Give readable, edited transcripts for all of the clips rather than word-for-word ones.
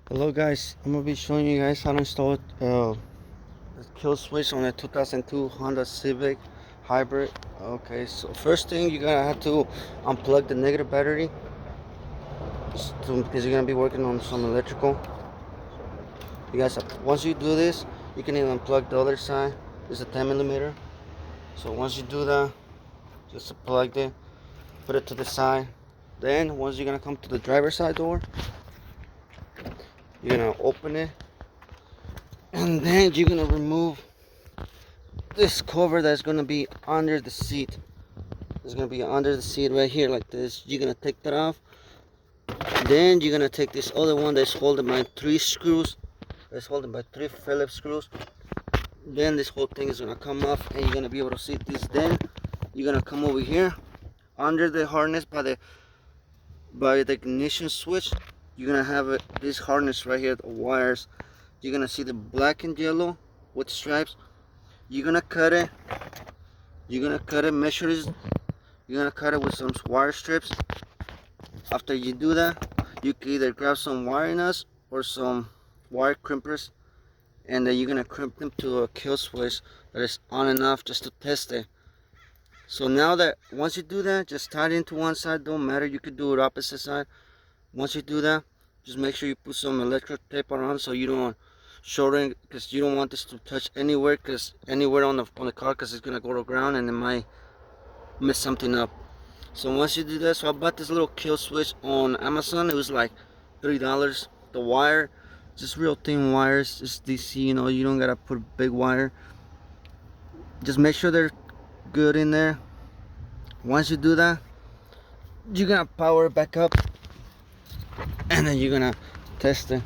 Hello guys, I'm gonna be showing you guys how to install the kill switch on a 2002 Honda Civic Hybrid. Okay, so first thing you're gonna have to unplug the negative battery because you're gonna be working on some electrical. You guys, once you do this, you can even unplug the other side. It's a 10 mm. So once you do that, just plug it, put it to the side. Then once you're gonna come to the driver's side door, you're gonna open it, and then you're gonna remove this cover that's gonna be under the seat. It's gonna be under the seat right here like this. You're gonna take that off. Then you're gonna take this other one that's holding by 3 screws. That's holding by 3 Phillips screws. Then this whole thing is gonna come off and you're gonna be able to see this. Then you're gonna come over here under the harness by the ignition switch. You're gonna have this harness right here, the wires. You're gonna see the black and yellow with stripes. You're gonna cut it. Measure this. You're gonna cut it with some wire strips. After you do that, you can either grab some wire nuts or some wire crimpers, and then you're gonna crimp them to a kill switch that is on and off just to test it. So now that once you do that, just tie it into one side. Don't matter, you could do it opposite side. Once you do that, just make sure you put some electric tape around so you don't shorten, because you don't want this to touch anywhere on the car, because it's gonna go to ground and it might mess something up. So once you do that, so I bought this little kill switch on Amazon. It was like $3. The wire, just real thin wires, just DC, you don't gotta put big wire. Just make sure they're good in there. Once you do that, you're gonna power it back up, and then you're gonna test it.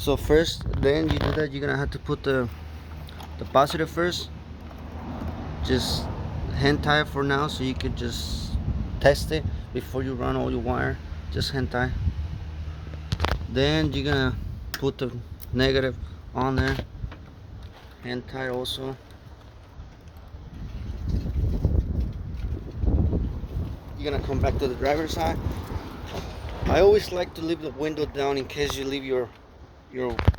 So first, then you do that, you're gonna have to put the positive first. Just hand tie it for now, so you could just test it before you run all your wire. Just hand tie. Then you're gonna put the negative on there, hand tie also. You're gonna come back to the driver's side. I always like to leave the window down in case you leave your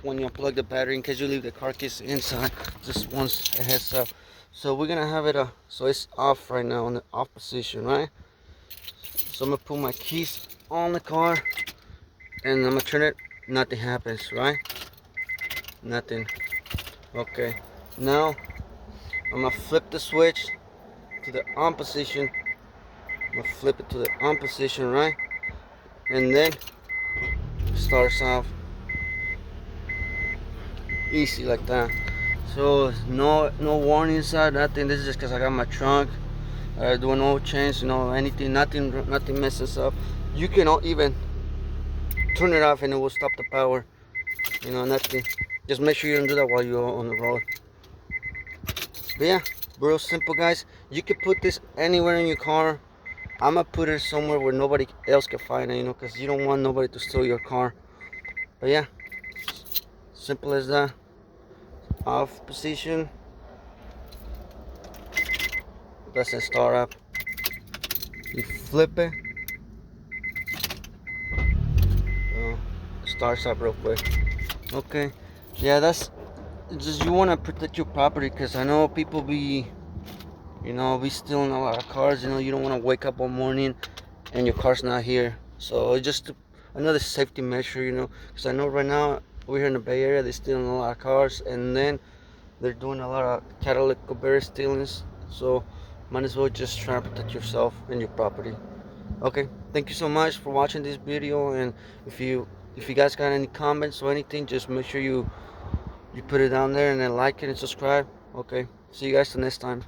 when you unplug the battery, in case you leave the car keys inside. Just once a heads up. So we're gonna have it so it's off right now, on the off position, right? So I'm gonna put my keys on the car and I'm gonna turn it. Nothing happens, right? Nothing. Okay, now I'm gonna flip the switch to the on position. I'm gonna flip it to the on position, right? And then starts off easy like that. So no warning inside, nothing. This is just because I got my trunk. Doing no change, anything, nothing messes up. You can even turn it off and it will stop the power. Nothing. Just make sure you don't do that while you're on the road. But yeah, real simple, guys. You can put this anywhere in your car. I'm gonna put it somewhere where nobody else can find it, because you don't want nobody to steal your car. But yeah, simple as that. Off position. Press and start up. You flip it. Starts up real quick. Okay. Yeah, that's just, you want to protect your property, because I know people be stealing a lot of cars. You don't want to wake up one morning and your car's not here. So it's just another safety measure, because I know right now we're here in the Bay Area, they're stealing a lot of cars, and then they're doing a lot of Cadillac stealings. So might as well just try to protect yourself and your property. Okay, thank you so much for watching this video, and if you guys got any comments or anything, just make sure you put it down there, and then like it and subscribe. Okay, see you guys till next time.